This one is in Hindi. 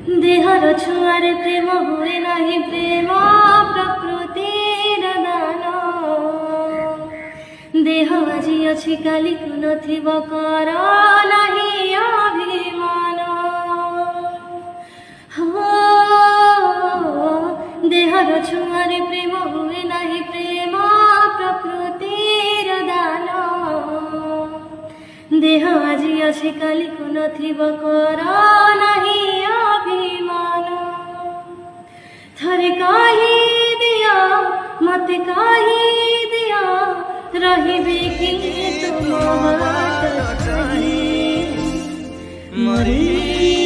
देहर छुआरे प्रेम हुए नहीं प्रेम प्रकृतिर दान देह আজি अछि काली को नथिब कर नहीं अभिमान हो देहर छुआरे प्रेम हुए नहीं प्रेम प्रकृतिर दान देह আজি अछि काली को नथिब कर नहीं अभिमान थरे कही दिया मत कही दिया रहिबे कि तुम बात मरी